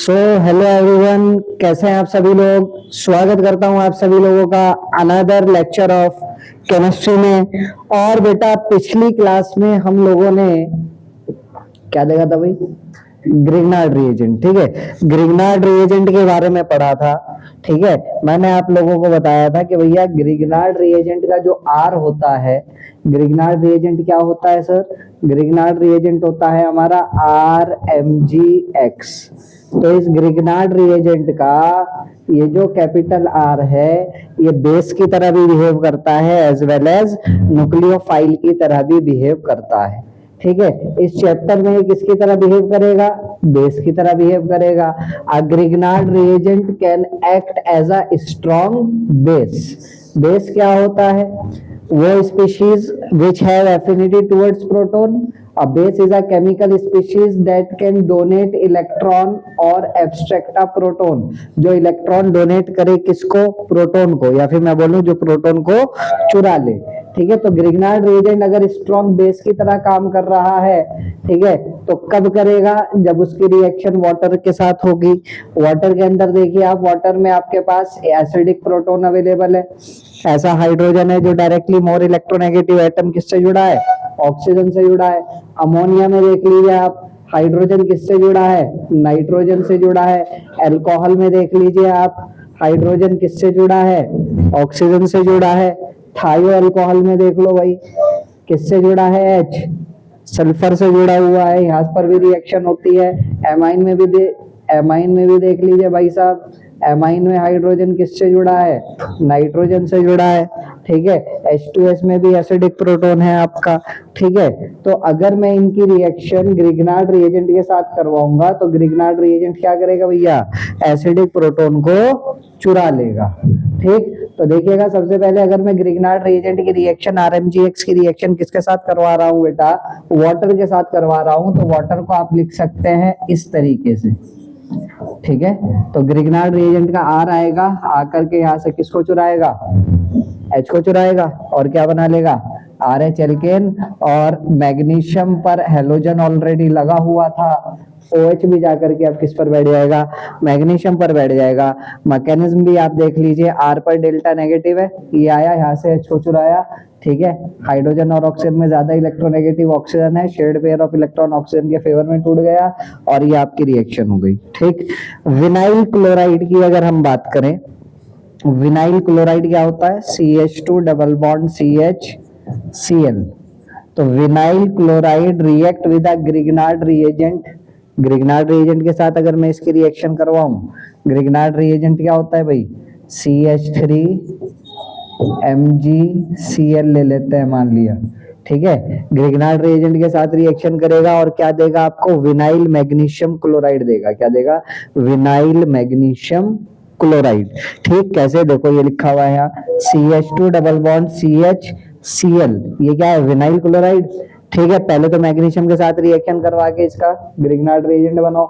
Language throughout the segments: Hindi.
सो हेलो एवरीवन, कैसे हैं आप सभी लोग। स्वागत करता हूं आप सभी लोगों का अनदर लेक्चर ऑफ केमिस्ट्री में। और बेटा पिछली क्लास में हम लोगों ने क्या देखा था भाई, ग्रिग्नार्ड रिएजेंट। ठीक है, ग्रिग्नार्ड रिएजेंट के बारे में पढ़ा था। ठीक है, मैंने आप लोगों को बताया था कि भैया ग्रिग्नार्ड रिएजेंट का जो आर होता है, ग्रिग्नार्ड रिएजेंट क्या होता है सर, ग्रिग्नार्ड रिएजेंट होता है हमारा RMgX। तो इस ग्रिग्नार्ड रिएजेंट का ये जो कैपिटल आर है, ये बेस की तरह भी बिहेव करता है एज वेल एज न्यूक्लियोफाइल की तरह भी बिहेव करता है। ठीक है, इस चैप्टर में किसकी तरह बिहेव करेगा, बेस की तरह बिहेव करेगा। A Grignard reagent can act as a strong base. Base क्या होता है, वो species which have affinity towards proton. A base is a chemical species that can donate electron और abstract a proton। जो इलेक्ट्रॉन डोनेट करे किसको, प्रोटॉन को, या फिर मैं बोलूं जो प्रोटॉन को चुरा ले। ठीक है, तो ग्रिग्नार्ड रिएजेंट अगर स्ट्रॉन्ग बेस की तरह काम कर रहा है, ठीक है, तो कब करेगा, जब उसकी रिएक्शन वाटर के साथ होगी। वाटर के अंदर देखिए आप, वाटर में आपके पास एसिडिक प्रोटॉन अवेलेबल है। ऐसा हाइड्रोजन है जो डायरेक्टली मोर इलेक्ट्रोनेगेटिव एटम किससे जुड़ा है, ऑक्सीजन से जुड़ा है। अमोनिया में देख लीजिए आप, हाइड्रोजन किससे जुड़ा है, नाइट्रोजन से जुड़ा है। अल्कोहल में देख लीजिए आप, हाइड्रोजन किससे जुड़ा है, ऑक्सीजन से जुड़ा है। थायो अल्कोहल में देख लो भाई, किससे जुड़ा है, H, सल्फर से जुड़ा हुआ है। यहाँ पर भी रिएक्शन होती है। एमाइन में भी देख लीजिए भाई साहब, एमाइन में हाइड्रोजन किससे जुड़ा है, नाइट्रोजन से जुड़ा है। ठीक है, H2S में भी एसिडिक प्रोटॉन है आपका। ठीक है, तो अगर मैं इनकी रिएक्शन ग्रिग्नार्ड रिएजेंट के साथ करवाऊंगा तो ग्रिग्नार्ड रिएजेंट क्या करेगा भैया, एसिडिक प्रोटॉन को चुरा लेगा। ठीक, तो देखिएगा सबसे पहले अगर मैं ग्रिग्नार्ड रिएजेंट की रिएक्शन RMgX की रिएक्शन किसके साथ करवा रहा हूँ बेटा, वाटर के साथ करवा रहा हूँ। तो वाटर को आप लिख सकते हैं इस तरीके से। ठीक है, तो ग्रिग्नार्ड रिएजेंट का आर आएगा, आकर के यहाँ से किसको चुराएगा, H को चुराएगा और क्या बना लेगा, RH एल्केन। और मैग्नीशियम पर हेलोजन ऑलरेडी लगा हुआ था, OH भी जाकर के अब किस पर बैठ जाएगा, मैग्नीशियम पर बैठ जाएगा। मैकेनिज्म भी आप देख लीजिए, R पर डेल्टा नेगेटिव है, ये आया यहाँ से H को चुराया। ठीक है, हाइड्रोजन और ऑक्सीजन में ज्यादा इलेक्ट्रोनेगेटिव ऑक्सीजन है, shared pair of electron oxygen के फेवर में टूट गया और ये आपकी रिएक्शन हो गई। ठीक, विनाइल क्लोराइड की अगर हम बात करें, विनाइल क्लोराइड क्या होता है, CH2 डबल बॉन्ड CHCl। तो vinyl chloride react with a Grignard reagent. Grignard reagent के साथ अगर मैं इसकी रिएक्शन करवाऊं, ग्रिग्नार्ड रिएजेंट क्या होता है भाई, CH3MgCl ले लेते हैं मान लिया। ठीक है, ग्रिग्नार्ड रिएजेंट के साथ रिएक्शन करेगा और क्या देगा आपको, विनाइल मैग्नीशियम क्लोराइड देगा। क्या देगा, विनाइल मैग्नीशियम क्लोराइड। ठीक, कैसे, देखो ये लिखा हुआ है यहाँ, CH2 डबल बॉन्ड CHCl, ये क्या है, विनाइल क्लोराइड। ठीक है, पहले तो मैग्नीशियम के साथ रिएक्शन करवा के इसका ग्रिग्नार्ड रिएजेंट बनाओ।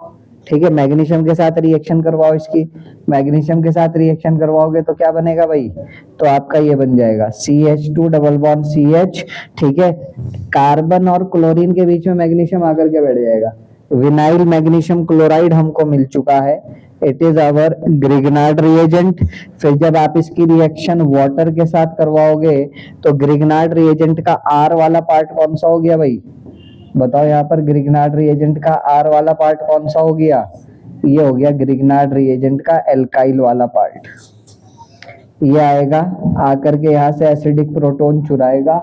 ठीक है, मैग्नीशियम के साथ रिएक्शन करवाओ इसकी, मैग्नीशियम के साथ रिएक्शन करवाओगे तो क्या बनेगा भाई, तो आपका ये बन जाएगा CH2 डबल बॉन्ड CH। ठीक है, कार्बन और क्लोरीन के बीच में मैग्नीशियम आकर के बैठ जाएगा, विनाइल मैग्नीशियम क्लोराइड हमको मिल चुका है। It is our Grignard reagent. फिर जब आप इसकी रिएक्शन वाटर के साथ करवाओगे तो ग्रिग्नार्ड रिएजेंट का आर वाला पार्ट कौन सा हो गया भाई, बताओ यहाँ पर, ग्रिग्नार्ड रिएजेंट का आर वाला पार्ट कौन सा हो गया, ये हो गया ग्रिग्नार्ड रिएजेंट का एल्काइल वाला पार्ट। ये आएगा, आकर के यहाँ से एसिडिक प्रोटॉन चुराएगा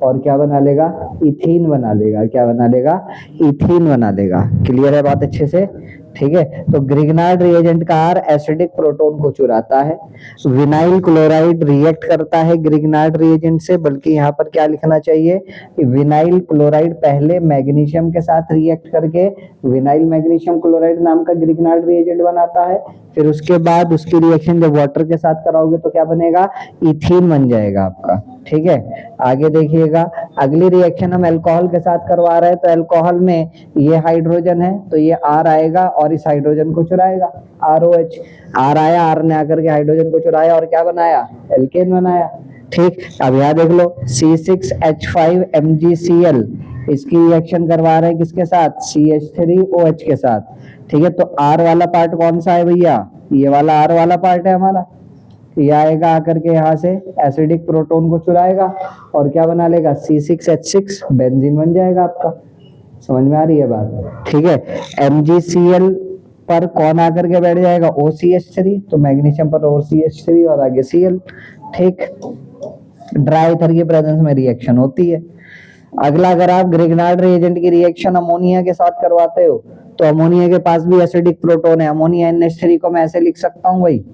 और क्या बना लेगा, इथीन बना लेगा। क्या बना लेगा, इथीन बना लेगा। क्लियर है बात अच्छे से। ठीक है, तो ग्रिग्नार्ड रिएजेंट का आर एसिडिक प्रोटॉन को चुराता है। विनाइल क्लोराइड रिएक्ट करता है ग्रिग्नार्ड रिएजेंट से, बल्कि यहाँ पर क्या लिखना चाहिए कि विनाइल क्लोराइड पहले मैग्नीशियम के साथ रिएक्ट करके विनाइल मैग्नीशियम क्लोराइड नाम का ग्रिग्नार्ड रिएजेंट बनाता है। फिर उसके बाद उसकी रिएक्शन जब वाटर के साथ कराओगे तो क्या बनेगा, इथीन बन जाएगा आपका। ठीक है, आगे देखिएगा, अगली रिएक्शन हम अल्कोहल के साथ करवा रहे हैं, तो अल्कोहल में ये हाइड्रोजन है तो ये R आएगा और इस हाइड्रोजन को चुराएगा, ROH। R आया, R ने आकर के हाइड्रोजन को चुराया और क्या बनाया, एल्केन बनाया। ठीक, अब यहाँ देख लो C6H5MgCl, इसकी रिएक्शन करवा रहे हैं किसके साथ, CH3OH के साथ। ठीक है, तो R वाला पार्ट कौन सा है भैया, ये वाला R वाला पार्ट है हमारा। ये आएगा आकर के यहाँ से एसिडिक प्रोटोन को चुराएगा और क्या बना लेगा, C6H6 बेंजीन बन जाएगा आपका। समझ में आ रही है बात? ठीक है, MgCl पर कौन आकर के बैठ जाएगा, OCH3, तो मैग्नीशियम पर OCH3 और आगे Cl। ठीक, ड्राई ईथर की प्रेजेंस में रिएक्शन होती है। अगला, अगर आप ग्रिग्नार्ड रिएजेंट की रिएक्शन अमोनिया के साथ करवाते हो तो अमोनिया के पास भी एसिडिक प्रोटोन है। अमोनिया NH3 को मैं ऐसे लिख सकता हूँ भाई,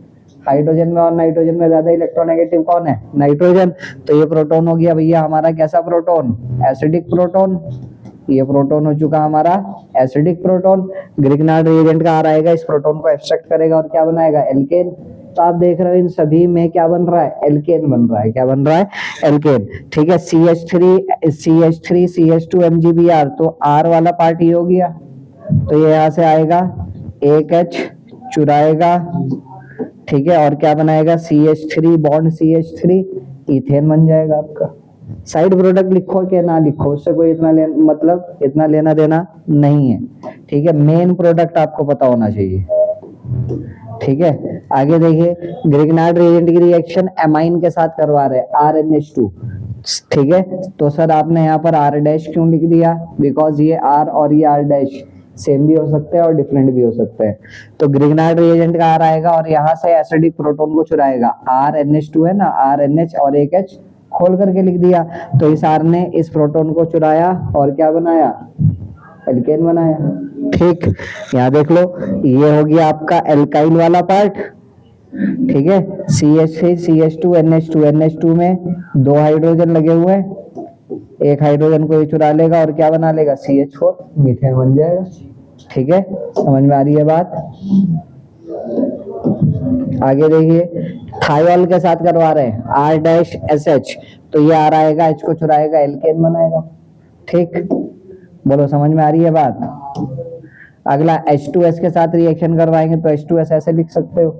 हाइड्रोजन में और नाइट्रोजन में ज्यादा इलेक्ट्रोनेगेटिव कौन है, नाइट्रोजन। तो ये प्रोटोन हो गया भैया हमारा कैसा प्रोटोन, एसिडिक प्रोटोन। ये प्रोटोन हो चुका हमारा एसिडिक प्रोटोन। ग्रिग्नार्ड रिएजेंट का आ आएगा, इस प्रोटोन को एक्सट्रैक्ट करेगा और क्या बनाएगा, एल्केन। तो आप देख रहे हो इन सभी में क्या बन रहा है, एल्केन बन रहा है। क्या बन रहा है, एल्केन। ठीक है, CH3 CH2MgBr, तो R वाला पार्ट ही हो गया, तो ये यहाँ से आएगा, एक H चुराएगा। ठीक है, और क्या बनाएगा, CH3 बॉन्ड CH3, इथेन बन जाएगा आपका। साइड प्रोडक्ट लिखो कि ना लिखो, उससे कोई इतना लेना देना नहीं है। ठीक है, मेन प्रोडक्ट आपको पता होना चाहिए। ठीक है, आगे देखिए, ग्रिग्नार्ड रिएजेंट की रिएक्शन एमाइन के साथ करवा रहे हैं, RNH2। ठीक है, तो सर आपने यहाँ पर R डैश क्यों लिख दिया, बिकॉज ये R और ये R डैश सेम भी हो सकते हैं और डिफरेंट भी हो सकते हैं। तो ग्रिग्नार्ड रिएजेंट का R आएगा और यहाँ से एसिडिक प्रोटोन को चुराएगा, RNH2 है ना, RNH और एक H खोल करके लिख दिया। तो इस R ने इस प्रोटोन को चुराया और क्या बनाया, एल्केन बनाया। ठीक, यहाँ देख लो, ये हो गया आपका एल्काइल वाला पार्ट। ठीक है, CH3 CH2 NH2, NH2 में 2 हाइड्रोजन लगे हुए हैं, एक हाइड्रोजन को ये चुरा लेगा और क्या बना लेगा, CH4, मीथेन बन जाएगा। ठीक है, समझ में आ रही है बात? आगे देखिए, थायोल के साथ करवा रहे हैं, R-SH, तो ये R आएगा, H को चुराएगा, एल्केन बनाएगा। ठीक, बोलो समझ में आ रही है बात? अगला H2S के साथ रिएक्शन करवाएंगे तो H2S ऐसे लिख सकते हो।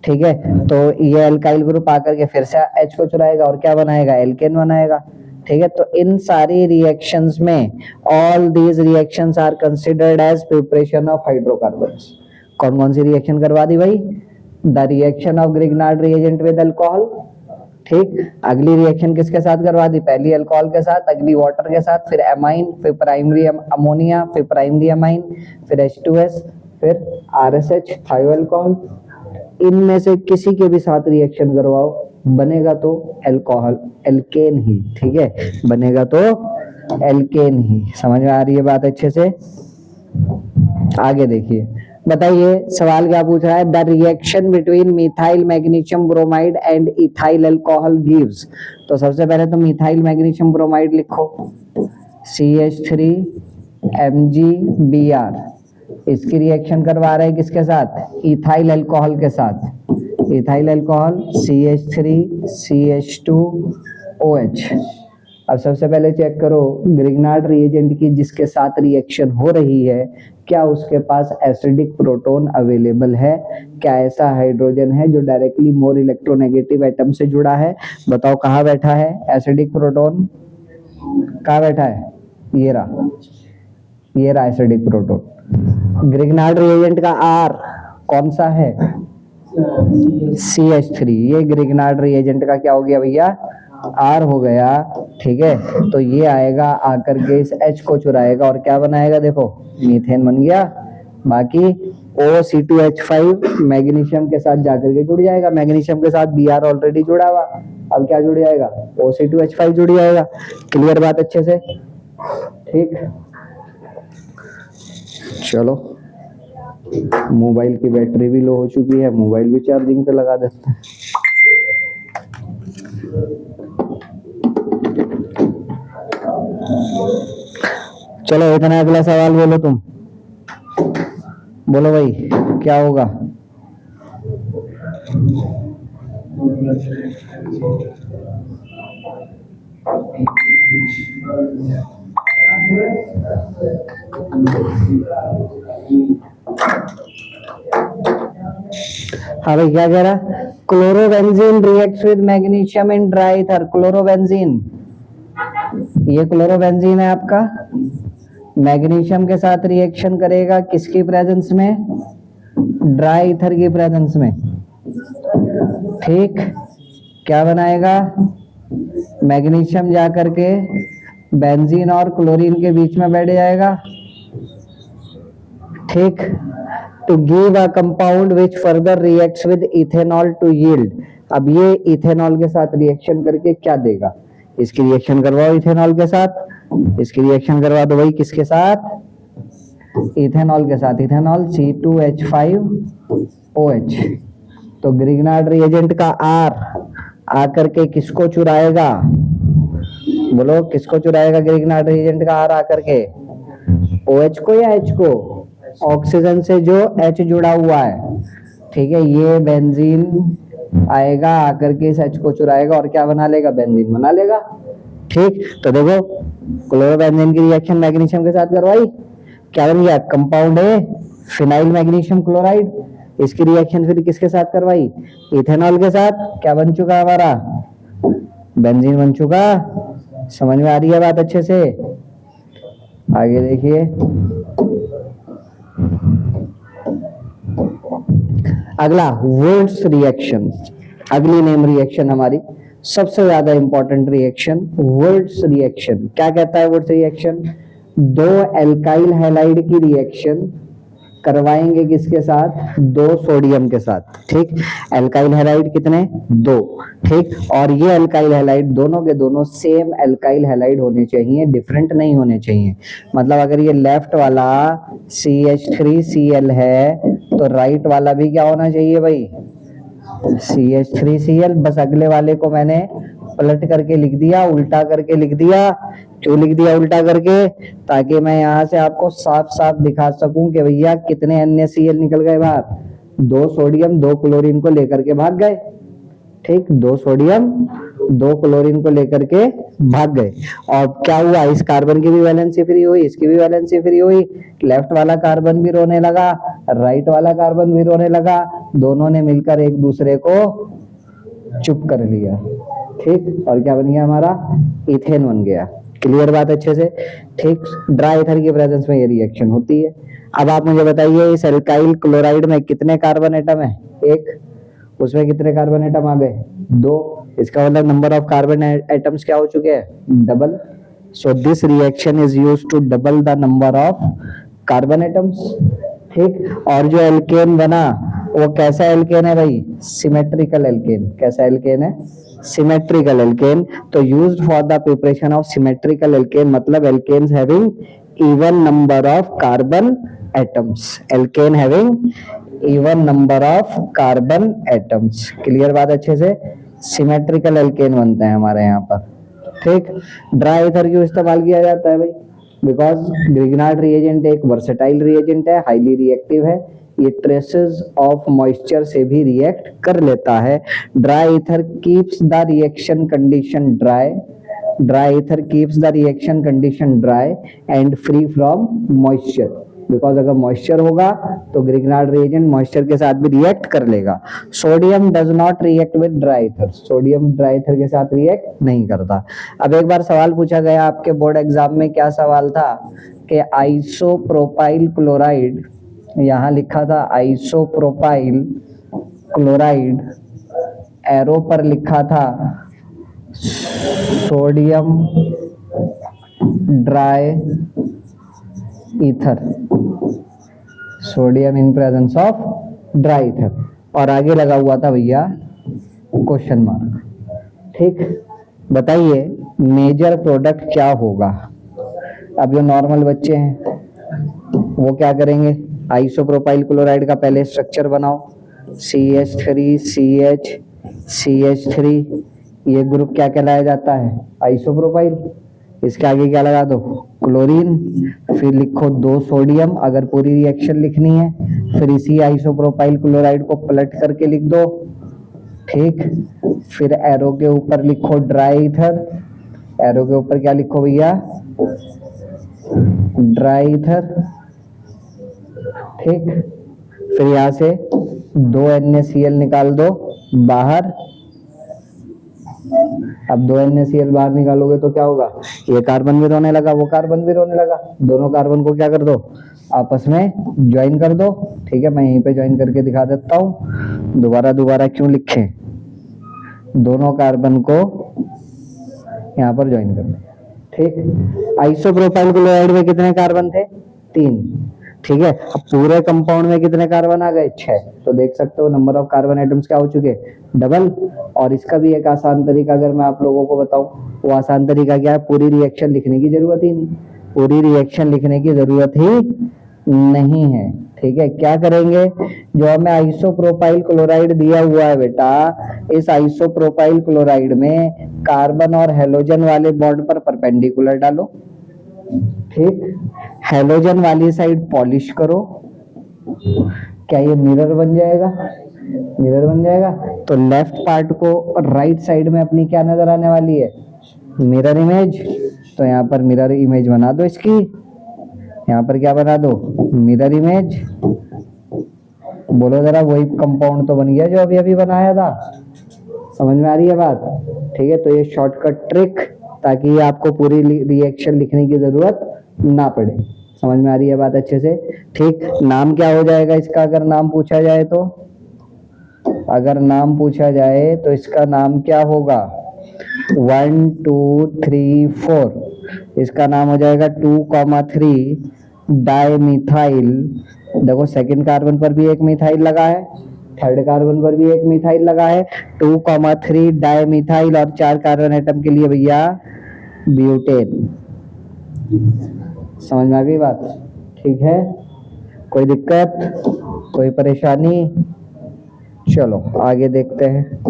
ठीक है, तो ये एल्काइल ग्रुप आकर के फिर से H को चुराएगा और क्या बनाएगा, एल्केन बनाएगा। ठीक है, तो इन सारी रिएक्शंस में all these reactions are considered as preparation of hydrocarbons. कौन कौन सी रिएक्शन करवा दी भाई, the reaction of Grignard reagent with alcohol. ठीक, अगली रिएक्शन किसके साथ करवा दी, पहली अल्कोहल के साथ, अगली वाटर के साथ, फिर एमाइन, फिर प्राइमरी अमोनिया, फिर प्राइमरी अमाइन, फिर H2S, फिर RSH थायोअल्कोहल। इनमें से किसी के भी साथ रिएक्शन करवाओ, बनेगा तो अल्कोहल, एल्केन ही। ठीक है, बनेगा तो एल्केन ही। समझ में आ रही है बात अच्छे से? आगे देखिए, बताइए सवाल क्या पूछ रहा है, the reaction between methyl magnesium bromide and ethyl alcohol gives. तो सबसे पहले तो मिथाइल मैग्नीशियम ब्रोमाइड लिखो, CH3MgBr, इसकी रिएक्शन करवा रहे हैं किसके साथ, इथाइल अल्कोहल के साथ। Ethyl alcohol CH3CH2OH। अब सबसे पहले चेक करो ग्रिग्नार्ड रिएजेंट की जिसके साथ रिएक्शन हो रही है, क्या उसके पास एसिडिक प्रोटोन अवेलेबल है, क्या ऐसा हाइड्रोजन है जो डायरेक्टली मोर इलेक्ट्रोनेगेटिव एटम से जुड़ा है। बताओ कहाँ बैठा है एसिडिक प्रोटोन, कहाँ बैठा है, ये रहा एसिडिक प्रोटोन। ग्रिग्नार्ड रिएजेंट का R कौन सा है, CH3। ये ग्रिग्नार्ड रिएजेंट का क्या हो गया भैया, R हो गया। ठीक है, तो ये आएगा आकर के इस H को चुराएगा और क्या बनाएगा, देखो मीथेन बन गया। बाकी OC2H5 मैग्नीशियम के साथ जाकर के जुड़ जाएगा, मैग्नीशियम के साथ Br ऑलरेडी जुड़ा हुआ, अब क्या जुड़ जाएगा, OC2H5 जुड़ जाएगा। क्लियर बात अच्छे से? ठीक, चलो मोबाइल की बैटरी भी लो हो चुकी है, मोबाइल भी चार्जिंग पे लगा देते हैं। चलो इतना, अगला सवाल बोलो तुम, बोलो भाई क्या होगा। हाँ भाई क्या कह रहा, chlorobenzene reacts with magnesium in dry ether. Chlorobenzene, ये क्लोरोबेंजीन है आपका, मैग्नीशियम के साथ रिएक्शन करेगा किसकी प्रेजेंस में? ड्राई ईथर की प्रेजेंस में। ठीक, क्या बनाएगा? मैग्नीशियम जाकर के बेंजीन और क्लोरीन के बीच में बैठ जाएगा। ठीक, to give a compound which further reacts with ethanol to yield. अब ये इथेनॉल के साथ रिएक्शन करके क्या देगा? इसकी रिएक्शन करवाओ इथेनॉल के साथ, इसकी रिएक्शन करवा दो भाई किसके साथ? इथेनॉल के साथ। Ethanol C2H5OH। तो ग्रिग्नार्ड रिएजेंट का R आकर के किसको चुराएगा? बोलो किसको चुराएगा ग्रिग्नार्ड रिएजेंट का R आकर के? OH को या H को? ऑक्सीजन से जो H जुड़ा हुआ है। ठीक है, ये बेंजीन आएगा आकर के इस H को चुराएगा और क्या बना लेगा? बेंजीन बना लेगा। ठीक, तो देखो क्लोरोबेंजीन की रिएक्शन मैग्नीशियम के साथ करवाई, क्या बन गया? कंपाउंड है फिनाइल मैग्नीशियम क्लोराइड। इसकी रिएक्शन फिर किसके साथ करवाई? इथेनॉल के साथ। क्या बन चुका हमारा? बेंजीन बन चुका। समझ में आ रही है बात अच्छे से? आगे देखिए, अगला वुड्स रिएक्शन। अगली नेम रिएक्शन हमारी सबसे ज्यादा इंपॉर्टेंट रिएक्शन, वुड्स रिएक्शन। क्या कहता है वुड्स रिएक्शन? दो एल्काइल हैलाइड की रिएक्शन करवाएंगे किसके साथ? 2 सोडियम के साथ। ठीक, एल्काइल हैलाइड कितने? 2। ठीक, और ये एल्काइल हैलाइड दोनों के दोनों सेम एल्काइल हैलाइड होने चाहिए, डिफरेंट नहीं होने चाहिए। मतलब अगर ये लेफ्ट वाला CH3Cl है तो राइट वाला भी क्या होना चाहिए भाई? CH3Cl। बस अगले वाले को मैंने पलट करके लिख दिया, उल्टा करके लिख दिया। क्यों लिख दिया उल्टा करके? ताकि मैं यहाँ से आपको साफ साफ दिखा सकूं कि भैया कितने NaCl निकल गए बाहर। 2 सोडियम 2 क्लोरीन को लेकर के भाग गए। ठीक, 2 सोडियम 2 क्लोरीन को लेकर के भाग गए। और क्या हुआ? इस कार्बन की भी वैलेंसी फ्री हुई, इसकी भी वैलेंसी फ्री हुई। लेफ्ट वाला कार्बन भी रोने लगा, राइट वाला कार्बन भी रोने लगा। दोनों ने मिलकर एक दूसरे को चुप कर लिया। ठीक, और क्या बन गया हमारा? इथेन बन गया। क्लियर बात अच्छे से? ठीक, ड्राई ईथर की प्रेजेंस में ये रिएक्शन होती है। अब आप मुझे बताइए इस एल्काइल क्लोराइड में कितने कार्बन एटम है? 1। उसमें कितने कार्बन एटम आ गए? 2। इसका मतलब नंबर ऑफ कार्बन एटम्स क्या हो चुके हैं? Double. So this reaction is used to double the number of carbon atoms. ठीक, और जो एल्केन बना वो कैसा एल्केन है भाई? Symmetrical alkane. कैसा एल्केन है? Symmetrical alkane. तो used for the preparation of symmetrical alkane, मतलब alkanes having even number of carbon atoms. Alkane having even number of carbon atoms. Clear बात अच्छे से? सिमेट्रिकल एल्केन बनते हैं हमारे यहाँ पर। ठीक, ड्राई ईथर क्यों इस्तेमाल किया जाता है भाई? बिकॉज ग्रिग्नार्ड रिएजेंट एक वर्सेटाइल रिएजेंट है, हाईली रिएक्टिव है। ये ट्रेसेस ऑफ मॉइस्चर से भी रिएक्ट कर लेता है। Dry ether keeps the reaction condition dry. Dry ether keeps the reaction condition dry and free from moisture. Because अगर मॉइस्चर होगा तो ग्रिग्नार्ड रिएजेंट मॉइस्चर के साथ भी रिएक्ट कर लेगा। Sodium does not react with dry ether. Sodium dry ether के साथ रिएक्ट नहीं करता। अब एक बार सवाल पूछा गया आपके बोर्ड एग्जाम में, क्या सवाल था कि आइसोप्रोपाइल क्लोराइड, यहाँ लिखा था आइसोप्रोपाइल क्लोराइड, एरो पर लिखा था sodium dry ether, sodium in presence of dry ether, और आगे लगा हुआ था भैया क्वेश्चन मार्क। ठीक, बताइए मेजर प्रोडक्ट क्या होगा? अब जो नॉर्मल बच्चे हैं वो क्या करेंगे? आइसोप्रोपाइल क्लोराइड का पहले स्ट्रक्चर बनाओ, CH3CH CH3, ये ग्रुप क्या कहलाया जाता है? आइसोप्रोपाइल। इसके आगे क्या लगा दो? क्लोरीन। फिर लिखो 2 सोडियम अगर पूरी रिएक्शन लिखनी है। फिर इसी आइसोप्रोपाइल क्लोराइड को पलट करके लिख दो। ठीक, फिर एरो के ऊपर लिखो ड्राई ईथर। एरो के ऊपर क्या लिखो भैया? Dry ether. ठीक, फिर यहाँ से 2 NaCl निकाल दो बाहर। अब 2 NaCl बाहर निकालोगे तो क्या होगा, ये कार्बन भी रोने लगा, वो कार्बन भी रोने लगा, दोनों कार्बन को क्या कर दो, आपस में ज्वाइन कर दो। ठीक है, मैं यहीं पे ज्वाइन करके दिखा देता हूँ। दोबारा दोबारा क्यों लिखे, दोनों कार्बन को यहाँ पर ज्वाइन कर दो। ठीक, आइसोप्रोपाइल क्लोराइड में कितने कार्बन थे, 3। ठीक है, अब पूरे कंपाउंड में कितने कार्बन आ गए, 6। तो देख सकते हो नंबर ऑफ कार्बन एटम्स क्या हो चुके, डबल। और इसका भी एक आसान तरीका अगर मैं आप लोगों को बताऊं, वो आसान तरीका क्या है, पूरी रिएक्शन लिखने की जरूरत ही नहीं, पूरी रिएक्शन लिखने की जरूरत ही नहीं है। ठीक है, क्या करेंगे, जो हमें आइसोप्रोपाइल क्लोराइड दिया हुआ है बेटा, इस आइसोप्रोपाइल क्लोराइड में कार्बन और हेलोजन वाले बॉन्ड पर परपेंडिकुलर डालो। ठीक, हेलोजन वाली साइड पॉलिश करो। क्या ये मिरर बन जाएगा, मिरर बन जाएगा। तो लेफ्ट पार्ट को राइट साइड में अपनी क्या नजर आने वाली है, मिरर इमेज। तो यहाँ पर मिरर इमेज बना दो इसकी, यहाँ पर क्या बना दो, मिरर इमेज। बोलो जरा, वही कंपाउंड तो बन गया जो अभी अभी बनाया था। समझ में आ रही है बात। ठीक है, तो ये शॉर्टकट ट्रिक, ताकि आपको पूरी रिएक्शन लिखने की जरूरत ना पड़े। समझ में आ रही है बात अच्छे से। ठीक, नाम क्या हो जाएगा इसका, अगर नाम पूछा जाए तो, अगर नाम पूछा जाए तो इसका नाम क्या होगा, 1 2 3 4। इसका नाम हो जाएगा 2,3 डाइमिथाइल। देखो सेकंड कार्बन पर भी एक मिथाइल लगा है, थर्ड कार्बन पर भी एक मिथाइल लगा है। 2,3 डाइमिथाइल और 4 कार्बन एटम के लिए भैया ब्यूटेन। समझ में आ गई बात। ठीक है, कोई दिक्कत, कोई परेशानी। चलो आगे देखते हैं।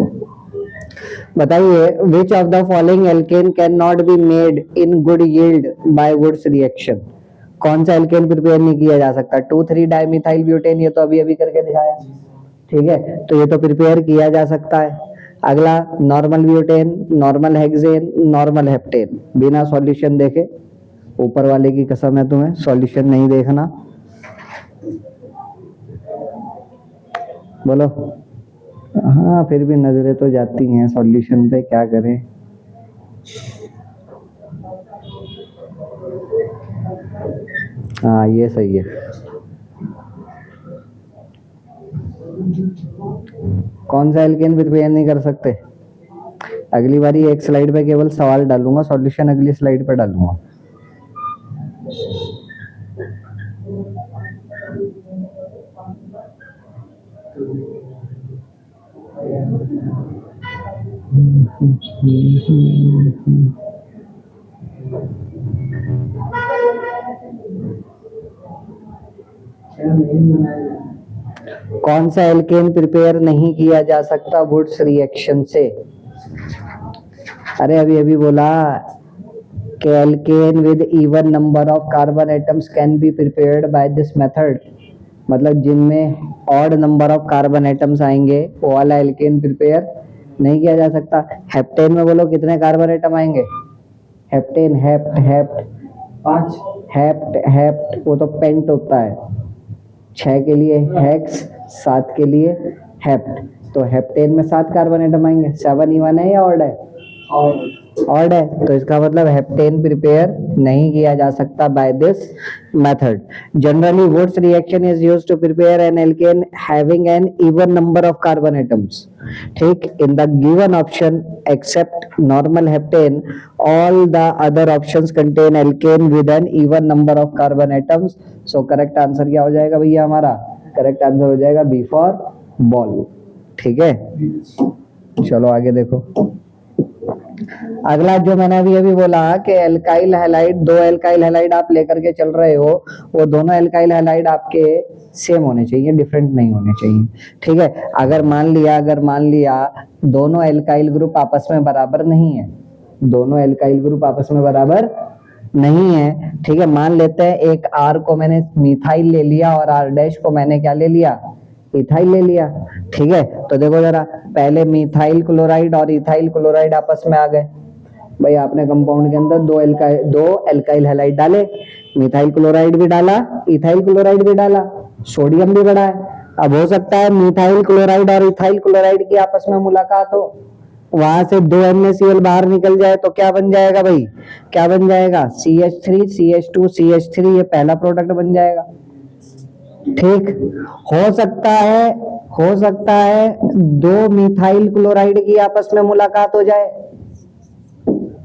बताइए, which of the following alkane can not be made in good yield by Wurtz reaction. कौन सा एल्केन प्रिपेयर नहीं किया जा सकता, 2,3 डाइमिथाइल ब्यूटेन, ये तो अभी अभी करके दिखाया। ठीक है, तो ये तो प्रिपेयर किया जा सकता है। अगला normal butane, normal hexane, normal heptane, बिना सॉल्यूशन देखे। ऊपर वाले की कसम है तुम्हें, सॉल्यूशन नहीं देखना। बोलो। हाँ, फिर भी नजरें तो जाती हैं सॉल्यूशन पे, क्या करें। हाँ ये सही है। कौन सा एल्केन प्रिपेयर नहीं कर सकते। अगली बारी एक स्लाइड पे केवल सवाल डालूंगा, सॉल्यूशन अगली स्लाइड पे डालूंगा। कौन सा एल्केन प्रिपेयर नहीं किया जा सकता वुड्स रिएक्शन से। अरे अभी अभी बोला कि alkane with even number of carbon atoms can be prepared by this method. मतलब जिनमें odd number of carbon atoms आएंगे वो वाला एल्केन प्रिपेयर नहीं किया जा सकता। हेप्टेन में बोलो कितने कार्बन एटम आएंगे, heptane, hept hept 5, hept hept वो तो पेंट होता है। 6 के लिए हेक्स, 7 के लिए हेप्ट। तो हेप्टेन में 7 कार्बन एटम आएंगे। 7 इवन है या ऑड है, ऑड है। तो इसका मतलब हेप्टेन प्रिपेयर नहीं किया जा सकता by this method. Generally Wurtz reaction is used to prepare an alkane having an even number of carbon atoms. ठीक, in the given option except normal heptane all the other options contain alkane with an even number of carbon atoms. So correct answer क्या हो जाएगा भैया हमारा, करेक्ट आंसर हो जाएगा बी फॉर बॉल। ठीक है, चलो आगे देखो। अगला जो मैंने अभी अभी बोला कि एल्काइल हैलाइड, 2 एल्काइल हैलाइड आप लेकर के चल रहे हो, वो दोनों एल्काइल हैलाइड आपके सेम होने चाहिए, डिफरेंट नहीं होने चाहिए। ठीक है, अगर मान लिया दोनों एल्काइल ग्रुप आपस में बराबर नहीं है, दोनों एल्काइल ग्रुप आपस में बराबर नहीं है। ठीक है, मान लेते हैं एक R को मैंने मिथाइल ले लिया और R डैश को मैंने क्या ले लिया, इथाइल ले लिया। ठीक है, तो देखो जरा, पहले मिथाइल क्लोराइड और इथाइल क्लोराइड आपस में आ गए। भाई आपने कंपाउंड के अंदर दो एल्काइल हैलाइड डाले, मिथाइल क्लोराइड भी डाला, इथाइल क्लोराइड भी डाला, सोडियम भी बढ़ा है। अब हो सकता है मिथाइल क्लोराइड और इथाइल क्लोराइड की आपस में मुलाकात हो, वहां से 2 NaCl बाहर निकल जाए तो क्या बन जाएगा भाई, क्या बन जाएगा, CH3 CH2 CH3, ये पहला प्रोडक्ट बन जाएगा। ठीक, हो सकता है 2 मिथाइल क्लोराइड की आपस में मुलाकात हो जाए।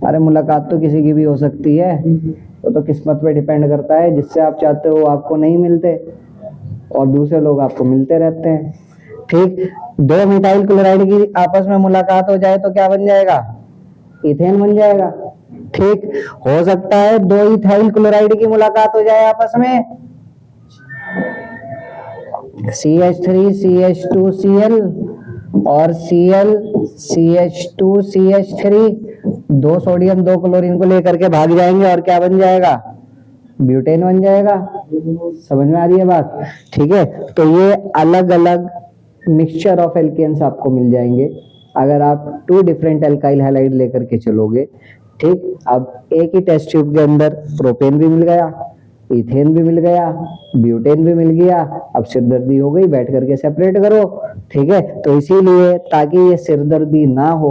अरे मुलाकात तो किसी की भी हो सकती है, तो किस्मत पे डिपेंड करता है, जिससे आप चाहते हो आपको नहीं मिलते और दूसरे लोग आपको मिलते रहते हैं। ठीक, 2 मिथाइल क्लोराइड की आपस में मुलाकात हो जाए तो क्या बन जाएगा, इथेन बन जाएगा। ठीक, हो सकता है 2 इथाइल क्लोराइड की मुलाकात हो जाए आपस में, CH3 CH2Cl और Cl CH2 CH3, 2 sodium 2 chlorine को लेकर के भाग जाएंगे और क्या बन जाएगा, ब्यूटेन बन जाएगा। समझ में आ रही है बात? ठीक है, तो ये अलग अलग मिक्सचर ऑफ एल्केन्स आपको मिल जाएंगे अगर आप 2 डिफरेंट एल्काइल हैलाइड लेकर के चलोगे। ठीक, अब एक ही टेस्ट ट्यूब के अंदर प्रोपेन भी मिल गया, इथेन भी मिल गया, ब्यूटेन भी मिल गया, अब सिरदर्दी हो गई, बैठ करके सेपरेट करो। ठीक है, तो इसीलिए ताकि ये सिरदर्दी ना हो,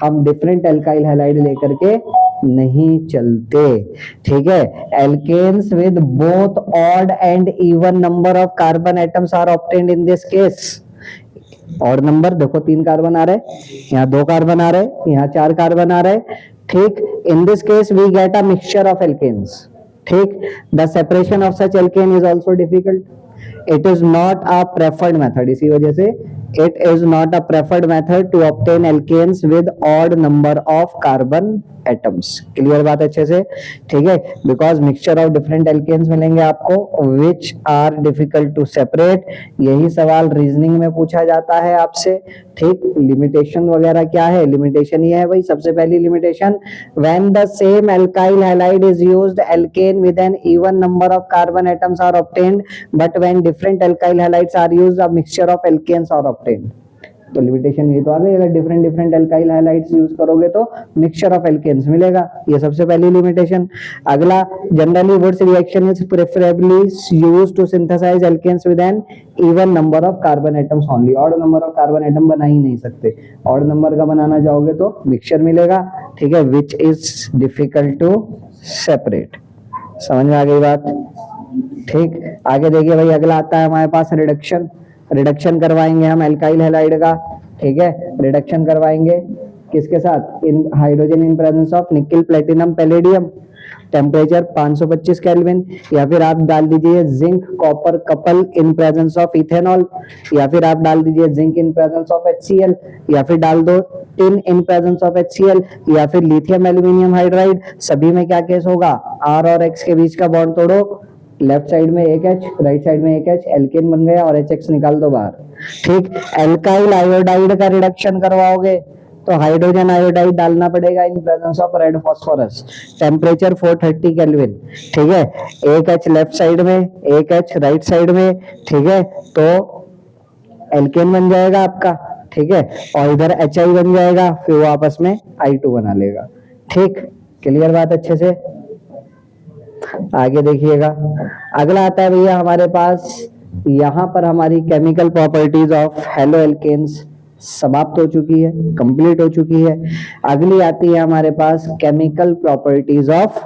हम डिफरेंट एल्काइल हैलाइड लेकर के नहीं चलते। ठीक है, alkanes with both odd and even number of carbon atoms are obtained in this case. Odd number देखो 3 कार्बन आ रहे, यहाँ 2 कार्बन आ रहे, यहाँ 4 कार्बन आ रहे। ठीक, in this case we get a mixture of alkanes. ठीक, the separation of such alkane is also difficult, it is not a preferred method, इसी वजह से it is not a preferred method to obtain alkanes with odd number of carbon atoms। Clear बात अच्छे से? ठीक है, because mixture of different alkanes मिलेंगे आपको which are difficult to separate। यही सवाल रीजनिंग में पूछा जाता है आपसे। ठीक, लिमिटेशन वगैरह क्या है, लिमिटेशन ये है भाई, सबसे पहली limitation, when the same alkyl halide is used alkane with an even number of carbon atoms are obtained, but when different alkyl halides are used a mixture of alkanes are obtained। तो लिमिटेशन ये तो आ गई, अगर different different alkyl halides use करोगे तो मिक्सचर ऑफ एल्केन्स मिलेगा, ये सबसे पहली लिमिटेशन। अगला, generally Wurtz reaction is preferably used to synthesize alkanes with an even number of carbon atoms only. Odd number of carbon atom बना ही नहीं सकते, ऑड नंबर का बनाना चाहोगे तो मिक्सचर मिलेगा। ठीक है, which is difficult to separate. समझ में आ गई बात? ठीक, आगे देखिए भाई, अगला आता है हमारे पास रिडक्शन। रिडक्शन करवाएंगे हम एल्काइल हैलाइड का। ठीक है, रिडक्शन करवाएंगे किसके साथ, in hydrogen in presence of nickel platinum palladium, temperature 525 kelvin, या फिर आप डाल दीजिए zinc copper couple in presence of ethanol, या फिर आप डाल दीजिए zinc in presence of HCl, या फिर डाल दो tin in presence of HCl, या फिर लिथियम एल्यूमिनियम हाइड्राइड। सभी में क्या केस होगा, R और X के बीच का बॉन्ड तोड़ो, लेफ्ट साइड में एक H, राइट साइड में एक H, एल्केन बन गया और HX निकाल दो बाहर। ठीक, एल्काइल आयोडाइड का रिडक्शन करवाओगे तो हाइड्रोजन आयोडाइड डालना पड़ेगा इन presence of red phosphorus, temperature 430 kelvin. ठीक है, एक H लेफ्ट साइड में, एक H राइट साइड में। ठीक है, तो एल्केन बन जाएगा आपका। ठीक है, और इधर HI बन जाएगा, फिर वो आपस में I2 बना लेगा। ठीक, क्लियर बात अच्छे से? आगे देखिएगा, अगला आता है भैया हमारे पास, यहाँ पर हमारी chemical properties of haloalkanes समाप्त हो चुकी है, कंप्लीट हो चुकी है। अगली आती है हमारे पास chemical properties of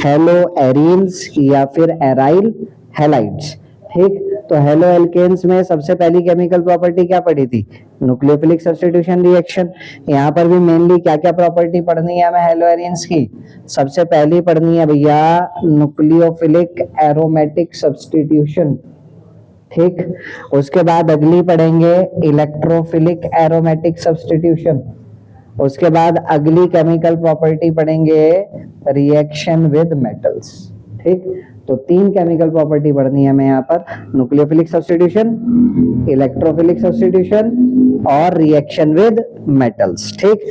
haloarenes या फिर एराइल हैलाइड्स। ठीक, तो हेलो एल्केन्स में सबसे पहली केमिकल प्रॉपर्टी क्या पढ़ी थी, न्यूक्लियोफिलिक सब्स्टिट्यूशन रिएक्शन। यहाँ पर भी मेनली क्या क्या प्रॉपर्टी पढ़नी है हमें हेलो एरीन्स की, सबसे पहली पढ़नी है भैया न्यूक्लियोफिलिक एरोमेटिक सब्स्टिट्यूशन। ठीक, उसके बाद अगली पढ़ेंगे इलेक्ट्रोफिलिक एरोमेटिक सब्स्टिट्यूशन। उसके बाद अगली केमिकल प्रॉपर्टी पढ़ेंगे रिएक्शन विद मेटल्स। ठीक, तो 3 केमिकल प्रॉपर्टी पढ़नी है हमें यहाँ पर, न्यूक्लियोफिलिक सब्स्टिट्यूशन, इलेक्ट्रोफिलिक सब्स्टिट्यूशन और रिएक्शन विद मेटल्स। ठीक,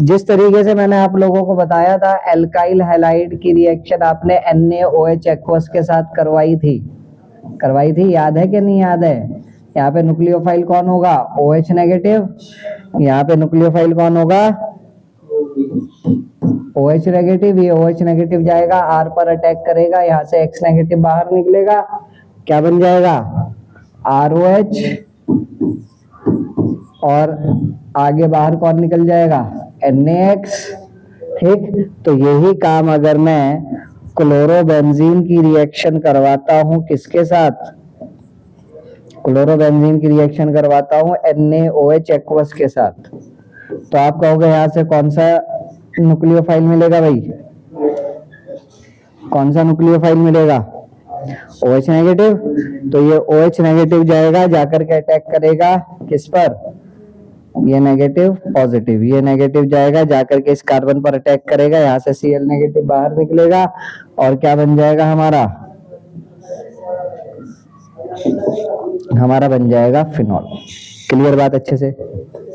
जिस तरीके से मैंने आप लोगों को बताया था एल्काइल हैलाइड की रिएक्शन आपने NaOH एक्वस के साथ करवाई थी, याद है कि नहीं याद है? यहाँ पे न्यूक्लियोफाइल कौन होगा, OH नेगेटिव, यहाँ पे न्यूक्लियोफाइल कौन होगा, OH नेगेटिव। ये OH नेगेटिव जाएगा, R पर अटैक करेगा, यहाँ से X नेगेटिव बाहर निकलेगा, क्या बन जाएगा, ROH और आगे बाहर कौन निकल जाएगा, NaX। ठीक, तो यही काम अगर मैं क्लोरोबेंजीन की रिएक्शन करवाता हूं किसके साथ, क्लोरोबेंजीन की रिएक्शन करवाता हूं NaOH एक्वस के साथ, तो आप कहोगे यहां से कौन सा न्यूक्लियोफाइल मिलेगा भाई, कौन सा न्यूक्लियोफाइल मिलेगा, OH नेगेटिव। तो ये OH नेगेटिव जाएगा, जाकर के अटैक करेगा किस पर, ये नेगेटिव पॉजिटिव, ये नेगेटिव जाएगा जाकर के इस कार्बन पर अटैक करेगा, यहाँ से Cl नेगेटिव बाहर निकलेगा और क्या बन जाएगा हमारा बन जाएगा फिनॉल। क्लियर बात अच्छे से,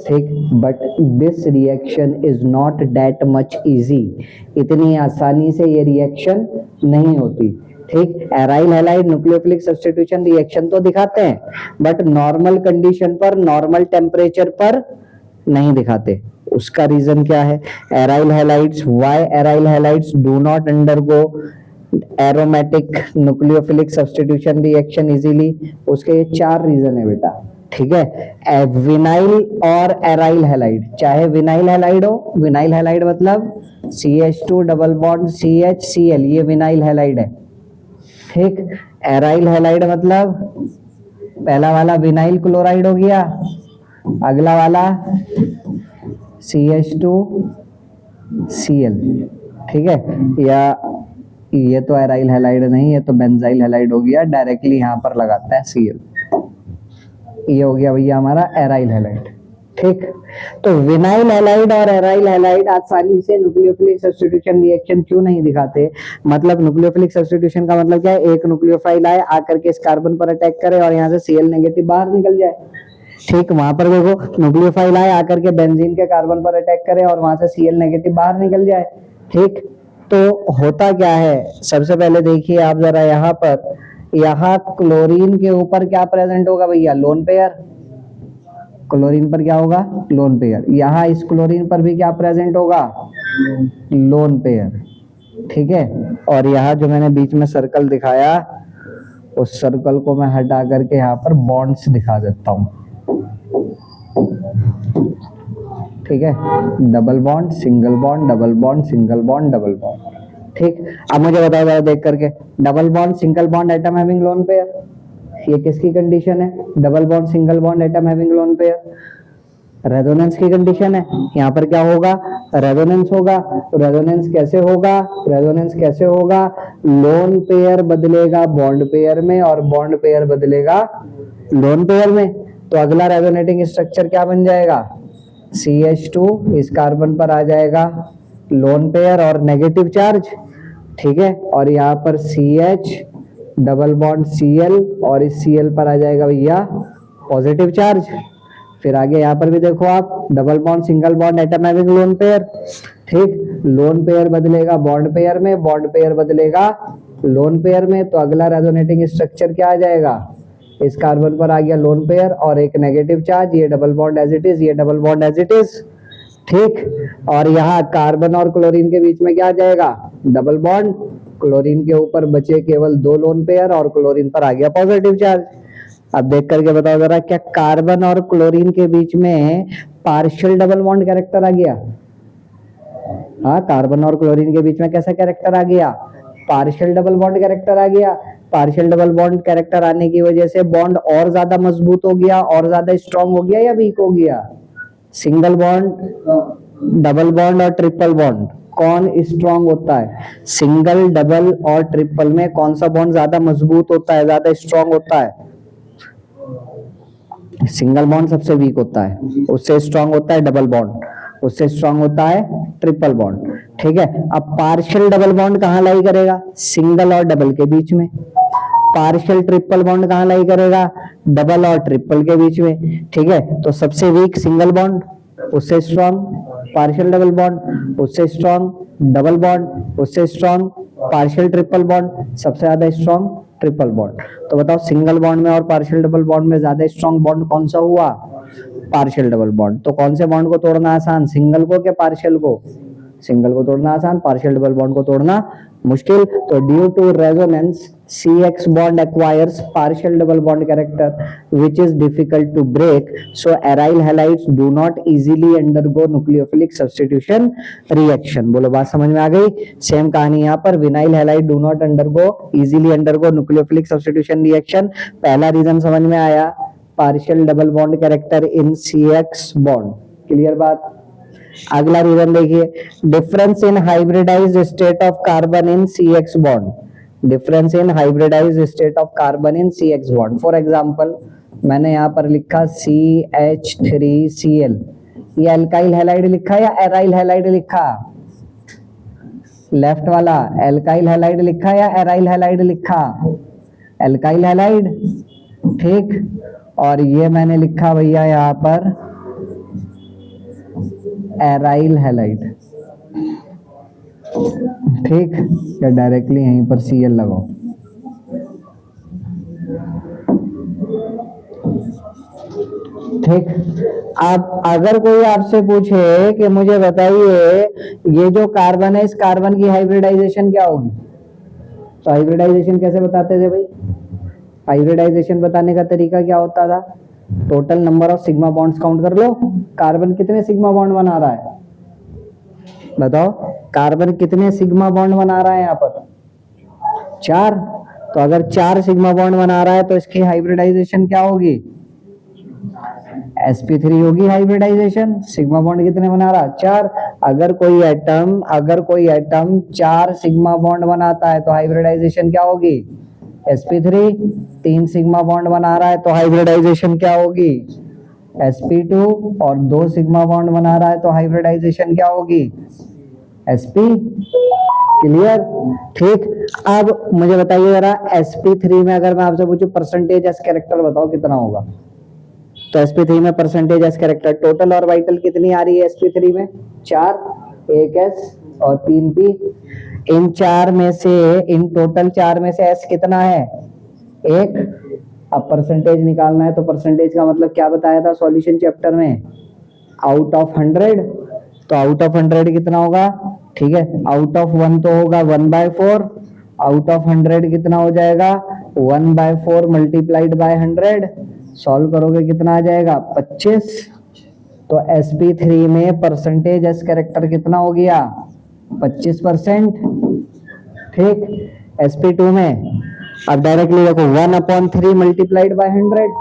ठीक। But this reaction is not that much easy, इतनी आसानी से ये रिएक्शन नहीं होती। ठीक, aryl halide nucleophilic substitution reaction तो दिखाते हैं, बट नॉर्मल कंडीशन पर, नॉर्मल टेम्परेचर पर नहीं दिखाते। उसका रीजन क्या है, aryl halides, why aryl halides do not undergo aromatic nucleophilic substitution reaction easily, उसके ये 4 रीजन है बेटा। ठीक है, विनाइल और एराइल हैलाइड, चाहे विनाइल हैलाइड हो, विनाइल हैलाइड मतलब CH2 डबल बॉन्ड CHCl, ये विनाइल हैलाइड है। ठीक, एराइल हैलाइड मतलब पहला वाला विनाइल क्लोराइड हो गया, अगला वाला CH2Cl। ठीक है, या ये तो एराइल हैलाइड नहीं, ये तो बेंजाइल हैलाइड हो गया, डायरेक्टली यहाँ पर लगाता है Cl, ये हो गया भैया हमारा एराइल हैलाइड। ठीक, तो विनाइल हैलाइड और एराइल हैलाइड आसानी से न्यूक्लियोफिलिक सब्स्टिट्यूशन रिएक्शन क्यों नहीं दिखाते, मतलब न्यूक्लियोफिलिक सब्स्टिट्यूशन का मतलब क्या है, एक न्यूक्लियोफाइल आए आकर के इस कार्बन पर अटैक करे और यहाँ से Cl नेगेटिव बाहर निकल जाए। ठीक, वहां पर देखो न्यूक्लियोफाइल आए आकर के बेंजीन के कार्बन पर अटैक करे और वहां से Cl नेगेटिव बाहर निकल जाए। ठीक, तो होता क्या है, सबसे पहले देखिए आप जरा यहाँ पर, यहाँ क्लोरीन के ऊपर क्या प्रेजेंट होगा भैया, लोन पेयर, क्लोरीन पर क्या होगा, लोन पेयर। यहाँ इस क्लोरीन पर भी क्या प्रेजेंट होगा, लोन पेयर। ठीक है, और यहाँ जो मैंने बीच में सर्कल दिखाया, उस सर्कल को मैं हटा करके यहाँ पर बॉन्ड्स दिखा देता हूँ। ठीक है, double bond, single bond, double bond, single bond, double bond. ठीक, अब मुझे बताओ जरा देख करके, double bond single bond atom having lone pair, ये किसकी कंडीशन है, double bond single bond atom having lone pair, resonance की कंडीशन है। यहाँ पर क्या होगा, रेजोनेंस होगा। रेजोनेंस कैसे होगा, रेजोनेंस कैसे होगा, लोन पेयर बदलेगा बॉन्ड पेयर में और बॉन्ड पेयर बदलेगा लोन पेयर में, तो अगला रेजोनेटिंग स्ट्रक्चर क्या बन जाएगा, CH2 इस कार्बन पर आ जाएगा लोन पेयर और नेगेटिव चार्ज। ठीक है, और यहाँ पर CH डबल बॉन्ड Cl और इस Cl पर आ जाएगा भैया पॉजिटिव चार्ज। फिर आगे यहाँ पर भी देखो आप, double bond single bond atom having lone pair. ठीक, लोन पेयर बदलेगा बॉन्ड पेयर में, बॉन्ड पेयर बदलेगा लोन पेयर में, तो अगला रेजोनेटिंग स्ट्रक्चर क्या आ जाएगा, इस कार्बन पर आ गया लोन पेयर और एक नेगेटिव चार्ज, ये double bond as it is, ये double bond as it is. ठीक, और यहाँ कार्बन और क्लोरीन के बीच में क्या आ जाएगा, डबल बॉन्ड, क्लोरीन के ऊपर बचे केवल 2 लोन पेयर और क्लोरीन पर आ गया पॉजिटिव चार्ज। अब देख करके बताओ जरा, क्या कार्बन और क्लोरीन के बीच में पार्शियल डबल बॉन्ड कैरेक्टर आ गया, हाँ, कार्बन और क्लोरीन के बीच में कैसा कैरेक्टर आ गया, पार्शियल डबल बॉन्ड कैरेक्टर आ गया। पार्शियल डबल बॉन्ड कैरेक्टर आने की वजह से बॉन्ड और ज्यादा मजबूत हो गया, और ज्यादा स्ट्रांग हो गया या वीक हो गया, सिंगल बॉन्ड, डबल बॉन्ड और ट्रिपल बॉन्ड कौन स्ट्रांग होता है, सिंगल, डबल और ट्रिपल में कौन सा बॉन्ड ज्यादा मजबूत होता है, ज्यादा स्ट्रांग होता है, सिंगल बॉन्ड सबसे वीक होता है, उससे स्ट्रांग होता है डबल बॉन्ड, उससे स्ट्रांग होता है ट्रिपल बॉन्ड। ठीक है, अब पार्शियल डबल बॉन्ड कहां लाई करेगा, सिंगल और डबल के बीच में। पार्शियल ट्रिपल बॉन्ड कहां लाई करेगा, डबल और ट्रिपल के बीच में। ठीक है, तो सबसे वीक सिंगल बॉन्ड, उससे स्ट्रांग पार्शियल डबल बॉन्ड, उससे स्ट्रांग डबल बॉन्ड, उससे स्ट्रांग पार्शियल ट्रिपल बॉन्ड, सबसे ज्यादा स्ट्रांग ट्रिपल बॉन्ड। तो बताओ सिंगल बॉन्ड में और पार्शियल डबल बॉन्ड में ज्यादा स्ट्रांग बॉन्ड कौन सा हुआ, पार्शियल डबल बॉन्ड। तो कौन से बॉन्ड को तोड़ना आसान, सिंगल को क्या पार्शियल को, सिंगल को तोड़ना आसान, पार्शियल डबल बॉन्ड को तोड़ना मुश्किल। तो due to resonance CX bond acquires partial double bond character which is difficult to break, so aryl halides do not easily undergo nucleophilic substitution reaction. बोलो बात समझ में आ गई? सेम कहानी यहाँ पर, vinyl halide do not easily undergo nucleophilic substitution reaction. पहला रीजन समझ में आया, partial double bond character in CX bond. Clear बात? अगला रीजन देखिए, difference in hybridized state of carbon in CX bond. Difference in hybridized state of carbon in CX bond. For example मैंने यहाँ पर लिखा CH3Cl, ये अल्काइल हैलाइड लिखा या एराइल हैलाइड लिखा? लेफ्ट वाला एल्काइल हैलाइड लिखा या एराइल हैलाइड लिखा? एल्काइल हैलाइड, ठीक। और ये मैंने लिखा भैया यहाँ पर एराइल हैलाइड, ठीक। या डायरेक्टली यहीं पर Cl लगाओ। ठीक। अब अगर कोई आपसे पूछे कि मुझे बताइए ये जो कार्बन है, इस कार्बन की हाइब्रिडाइजेशन क्या होगी, तो हाइब्रिडाइजेशन कैसे बताते थे भाई? हाइब्रिडाइजेशन बताने का तरीका क्या होता था? Total number of sigma bonds count कर लो। कार्बन कितने सिग्मा बॉन्ड बना रहा है बताओ? कार्बन कितने सिग्मा बॉन्ड बना रहा है यहाँ पर? 4। तो अगर 4 सिग्मा बॉन्ड बना रहा है तो इसकी हाइब्रिडाइजेशन क्या होगी? sp3 होगी हाइब्रिडाइजेशन। सिग्मा बॉन्ड कितने बना रहा? 4। अगर कोई एटम 4 सिग्मा बॉन्ड बनाता है तो हाइब्रिडाइजेशन क्या होगी? sp3। 3 सिग्मा बॉन्ड बना रहा है तो हाइब्रिडाइजेशन क्या होगी? sp2। और 2 सिग्मा बॉन्ड बना रहा है तो हाइब्रिडाइजेशन क्या होगी? sp। क्लियर? ठीक। अब मुझे बताइए जरा, sp3 में अगर मैं आपसे पूछूं परसेंटेज एस कैरेक्टर बताओ कितना होगा, तो sp3 में परसेंटेज एस कैरेक्टर टोटल और वाइटल कितनी आ रही है sp3 में? 4, 1 s और 3 p। इन 4 में से, इन टोटल 4 में से s कितना है? 1। अब परसेंटेज निकालना है तो परसेंटेज का मतलब क्या बताया था सॉल्यूशन चैप्टर में? Out of 100। तो आउट ऑफ 100 कितना होगा? ठीक है, आउट ऑफ 1 तो होगा 1/4, आउट ऑफ 100 कितना हो जाएगा? 1/4 मल्टीप्लाइड बाय 100। सॉल्व करोगे कितना आ जाएगा? 25। तो sp3 में परसेंटेज एस कैरेक्टर कितना हो गया? 25%। ठीक। sp2 में अब डायरेक्टली देखो 1/3 मल्टीप्लाइड बाय 100।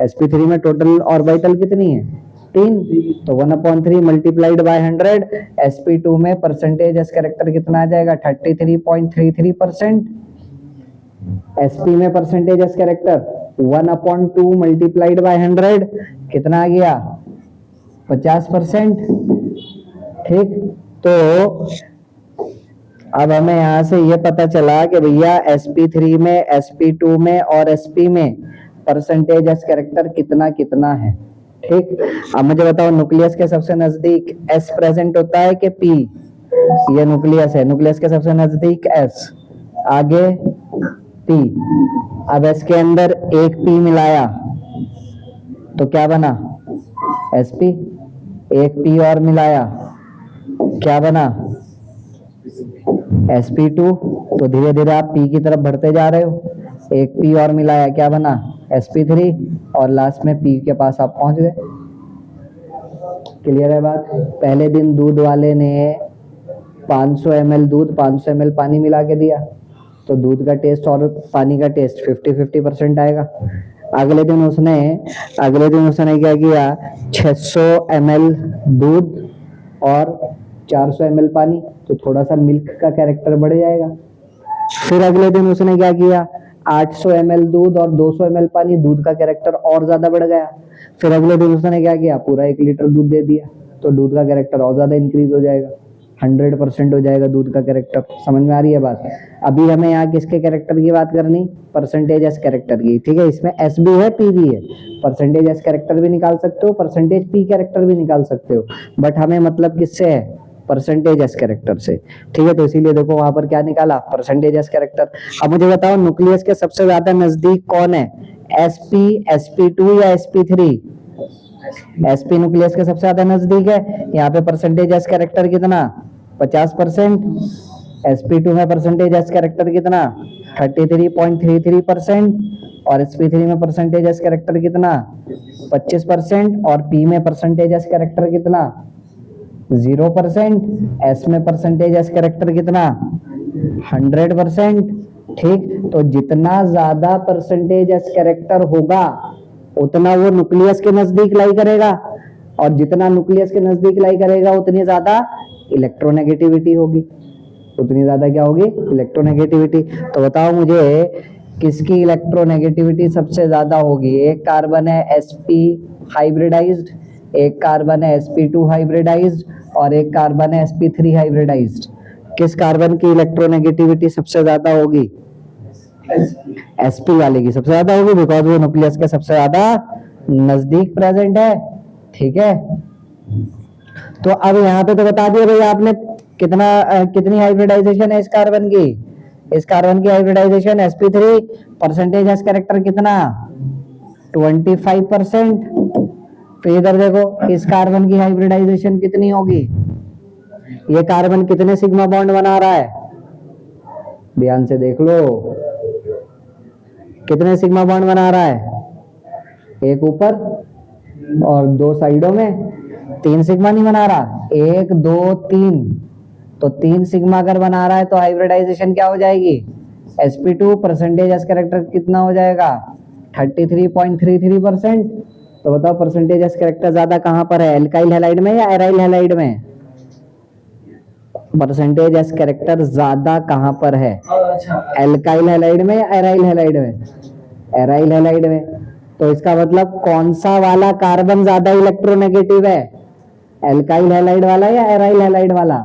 sp3 में टोटल ऑर्बिटल कितनी है? 3। तो 1/3 मल्टीप्लाइड बाय 100। sp2 में परसेंटेज एस कैरेक्टर कितना आ जाएगा? 33.33%। sp में percentage S character 1/2 multiplied by 100 कितना आ गया? 50%। ठीक। तो अब हमें यहाँ से ये पता चला कि भैया sp3 में, sp2 में और sp में परसेंटेज एस कैरेक्टर कितना कितना है। ठीक। अब मुझे बताओ न्यूक्लियस के सबसे नजदीक s प्रेजेंट होता है कि p? ये न्यूक्लियस है, न्यूक्लियस के सबसे नजदीक s, आगे p। अब s के अंदर एक p मिलाया तो क्या बना? sp। एक p और मिलाया क्या बना? sp2। तो धीरे धीरे आप p की तरफ बढ़ते जा रहे हो। एक p और मिलाया क्या बना? sp3। और लास्ट में p के पास आप पहुंच गए। क्लियर है बात? पहले दिन दूध वाले ने 500 ml दूध 500 ml पानी मिला के दिया तो दूध का टेस्ट और पानी का टेस्ट 50-50% आएगा। अगले दिन उसने क्या किया? 600 ml दूध और 400 ml पानी, तो थोड़ा सा मिल्क का कैरेक्टर बढ़ जाएगा। फिर अगले दिन उसने क्या किया? 800 ml दूध और 200 ml पानी, दूध का कैरेक्टर और ज्यादा बढ़ गया। फिर अगले दिन उसने क्या किया? पूरा 1 लीटर दूध दे दिया, तो दूध का कैरेक्टर और ज्यादा इंक्रीज हो जाएगा, 100% हो जाएगा दूध का कैरेक्टर। समझ में आ रही है बात? अभी हमें यहाँ किसके कैरेक्टर की बात करनी? परसेंटेज एस कैरेक्टर की। ठीक है, इसमें एस भी है, पी भी है। परसेंटेज एस कैरेक्टर भी निकाल सकते हो, परसेंटेज पी कैरेक्टर भी निकाल सकते हो, बट हमें मतलब किससे है? परसेंटेज एस कैरेक्टर से। ठीक है, तो इसीलिए देखो वहां पर क्या निकाला? Percentage S character. अब मुझे बताओ न्यूक्लियस के सबसे ज्यादा नजदीक कौन है? sp, sp2 या sp3? sp न्यूक्लियस के सबसे ज्यादा नजदीक है। यहाँ पे परसेंटेज एस कैरेक्टर कितना? 50%। sp2 में परसेंटेज एस कैरेक्टर कितना? 33.33%, और sp3 में परसेंटेज एस कैरेक्टर कितना 25%, और p में परसेंटेज एस कैरेक्टर कितना 0%, s में परसेंटेज एस कैरेक्टर कितना 100%। ठीक, तो जितना ज्यादा परसेंटेज एस कैरेक्टर होगा उतना वो न्यूक्लियस के नजदीक लाई करेगा, और जितना न्यूक्लियस के नजदीक लाई करेगा उतनी ज्यादा इलेक्ट्रोनेगेटिविटी होगी, उतनी ज्यादा क्या होगी इलेक्ट्रोनेगेटिविटी। तो बताओ मुझे किसकी इलेक्ट्रोनेगेटिविटी सबसे ज्यादा होगी। एक कार्बन है sp हाइब्रिडाइज्ड, एक कार्बन है sp2 हाइब्रिडाइज्ड, और एक कार्बन है sp3 हाइब्रिडाइज्ड। किस कार्बन की इलेक्ट्रोनेगेटिविटी सबसे ज्यादा होगी sp वाले की सबसे ज्यादा होगी, बिकॉज वो न्यूक्लियस के सबसे ज्यादा नजदीक प्रेजेंट है। ठीक है, तो अब यहाँ पे तो बता दिया भाई आपने कितनी हाइब्रिडाइजेशन है इस कार्बन की। इस कार्बन की hybridisation sp3, percentage S character कितना 25%। फिर इधर देखो इस कार्बन की हाइब्रिडाइजेशन कितनी होगी। ये कार्बन कितने सिग्मा बॉन्ड बना रहा है, ध्यान से देख लो, कितने सिग्मा बॉन्ड बना रहा है, एक ऊपर और दो साइडों में, 3 सिग्मा नहीं बना रहा, 1 2 3, तो 3 सिग्मा अगर बना रहा है तो हाइब्रिडाइजेशन क्या हो जाएगी sp2, परसेंटेज एस कैरेक्टर कितना हो जाएगा 33.33%। तो बताओ परसेंटेज एस कैरेक्टर ज्यादा कहां पर है, एल्काइल हैलाइड में या एराइल हैलाइड में। परसेंटेज एस कैरेक्टर ज्यादा कहां पर है, एल्काइल हैलाइड में या एराइल हैलाइड में, एराइल हैलाइड में। तो इसका मतलब कौन सा वाला कार्बन ज्यादा इलेक्ट्रोनेगेटिव है, एल्काइल हैलाइड वाला या एराइल हैलाइड वाला,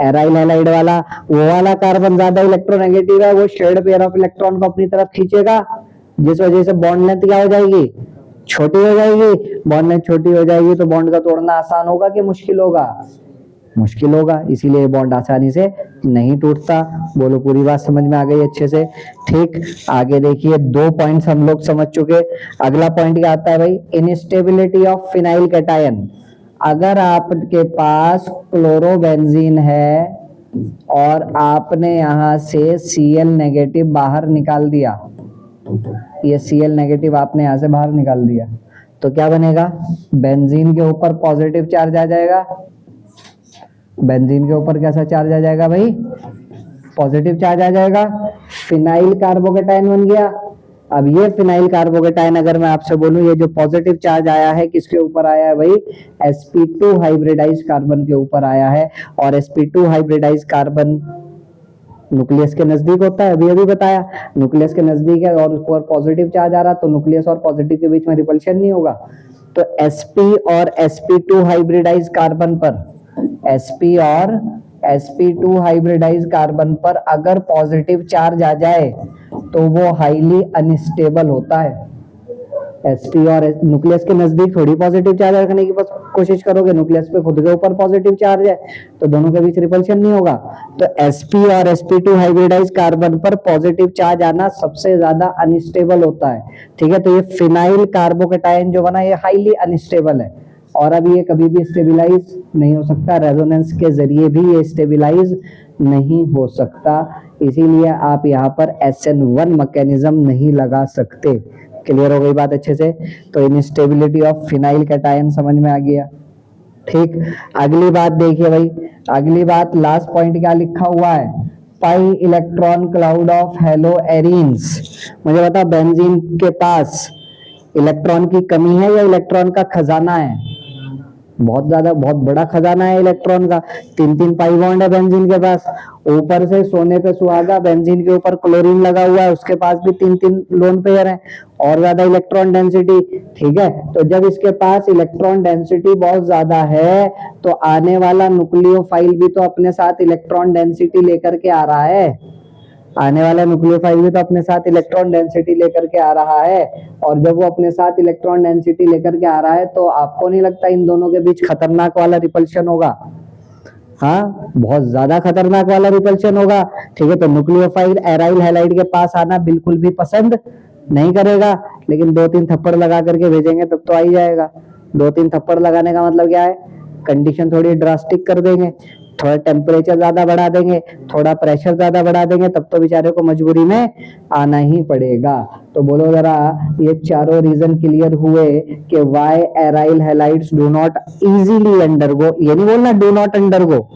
एराइल हैलाइड वाला। वो वाला कार्बन ज्यादा इलेक्ट्रोनेगेटिव है, वो शेयर्ड पेयर ऑफ इलेक्ट्रॉन को अपनी तरफ खींचेगा, जिस वजह से बॉन्ड लेंथ क्या हो जाएगी छोटी हो जाएगी। बॉन्ड लेंथ छोटी हो जाएगी तो बॉन्ड का तोड़ना आसान होगा कि मुश्किल होगा, मुश्किल होगा, इसीलिए बॉन्ड आसानी से नहीं टूटता। बोलो पूरी बात समझ में आ गई अच्छे से। ठीक, आगे देखिए 2 पॉइंट्स हम लोग समझ चुके। अगला पॉइंट क्या आता है भाई, इनस्टेबिलिटी ऑफ फिनाइल कैटायन। अगर आपके पास क्लोरोबेंजीन है और आपने यहां से Cl नेगेटिव बाहर निकाल दिया, ये Cl नेगेटिव आपने यहां से बाहर निकाल दिया, तो क्या बनेगा, बेंजीन के ऊपर पॉजिटिव चार्ज आ जाएगा। बेंजीन के ऊपर कैसा चार्ज आ जाएगा भाई, पॉजिटिव चार्ज आ जाएगा, फिनाइल कार्बोकेटायन बन गया। अब ये फिनाइल कार्बोकेटायन अगर मैं आपसे बोलूं, ये जो पॉजिटिव चार्ज आया है किसके ऊपर आया है भाई, sp2 हाइब्रिडाइज कार्बन के ऊपर आया है। और sp2 हाइब्रिडाइज कार्बन न्यूक्लियस के नजदीक होता है, अभी अभी बताया न्यूक्लियस के नजदीक है और उस पर पॉजिटिव चार्ज आ रहा, तो न्यूक्लियस और पॉजिटिव के बीच में रिपल्शन नहीं होगा। तो sp और sp2 हाइब्रिडाइज कार्बन पर, sp और sp2 हाइब्रिडाइज कार्बन पर अगर पॉजिटिव चार्ज आ जाए तो वो हाईली अनस्टेबल होता है। sp और न्यूक्लियस के नजदीक थोड़ी पॉजिटिव चार्ज रखने की बस कोशिश करोगे, न्यूक्लियस पे खुद के ऊपर पॉजिटिव चार्ज है तो दोनों के बीच रिपल्शन नहीं होगा। तो sp और sp2 हाइब्रिडाइज कार्बन पर पॉजिटिव चार्ज आना सबसे ज्यादा अनस्टेबल होता है। ठीक है, तो ये फिनाइल कार्बोकेटायन जो बना ये हाईली अनस्टेबल है, और अब ये कभी भी स्टेबिलाईज नहीं हो सकता, रेजोनेंस के जरिए भी ये स्टेबिलाईज नहीं हो सकता, इसीलिए आप यहाँ पर SN1 मैकेनिज्म नहीं लगा सकते। क्लियर हो गई बात अच्छे से। तो इनस्टेबिलिटी ऑफ फिनाइल कैटायन समझ में आ गया। ठीक, अगली बात देखिए भाई, अगली बात लास्ट पॉइंट क्या लिखा हुआ है, pi electron cloud of hello arenes. मुझे बता बेंजीन के पास इलेक्ट्रॉन की कमी है या इलेक्ट्रॉन का खजाना है, बहुत ज्यादा बहुत बड़ा खजाना है इलेक्ट्रॉन का। 3 पाई बॉन्ड है बेंजीन के पास, ऊपर से सोने पे सुहागा, बेंजीन के ऊपर क्लोरीन लगा हुआ है, उसके पास भी 3 लोन पेयर है, और ज्यादा इलेक्ट्रॉन डेंसिटी। ठीक है, तो जब इसके पास इलेक्ट्रॉन डेंसिटी बहुत ज्यादा है तो आने वाला न्यूक्लियोफाइल भी तो अपने साथ इलेक्ट्रॉन डेंसिटी लेकर के आ रहा है, आने वाला न्यूक्लियोफाइल भी तो अपने साथ इलेक्ट्रॉन डेंसिटी लेकर के आ रहा है। और जब वो अपने साथ इलेक्ट्रॉन डेंसिटी लेकर के आ रहा है तो आपको नहीं लगता इन दोनों के बीच खतरनाक वाला रिपल्शन होगा, हाँ बहुत ज्यादा खतरनाक वाला रिपल्शन होगा। ठीक है, तो न्यूक्लियोफाइल एराइल हैलाइड के पास आना बिल्कुल भी पसंद नहीं करेगा, लेकिन 2-3 थप्पड़ लगा करके भेजेंगे तब तो आ ही जाएगा। 2-3 थप्पड़ लगाने का मतलब क्या है, कंडीशन थोड़ी ड्रास्टिक कर देंगे। थोड़ा टेम्परेचर ज्यादा बढ़ा देंगे, थोड़ा प्रेशर ज्यादा बढ़ा देंगे, तब तो बेचारे को मजबूरी में आना ही पड़ेगा। तो बोलो जरा, ये चारों रीजन क्लियर हुए कि why aryl halides do not easily undergo, ये नहीं बोलना डू नॉट अंडरगो,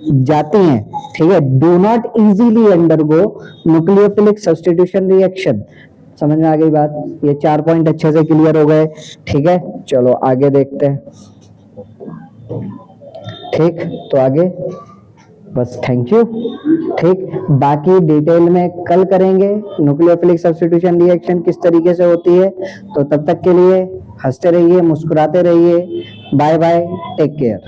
जाती हैं, ठीक है, do not easily undergo nucleophilic substitution reaction. समझ में आ गई बात? ये 4 पॉइंट अच्छे से क्लियर हो गए, ठीक है। चलो आगे देखते हैं, ठीक, तो आगे बस, थैंक यू, ठीक। बाकी डिटेल में कल करेंगे न्यूक्लियोफिलिक सब्स्टिट्यूशन रिएक्शन किस तरीके से होती है। तो तब तक के लिए हंसते रहिए, मुस्कुराते रहिए, बाय बाय, टेक केयर।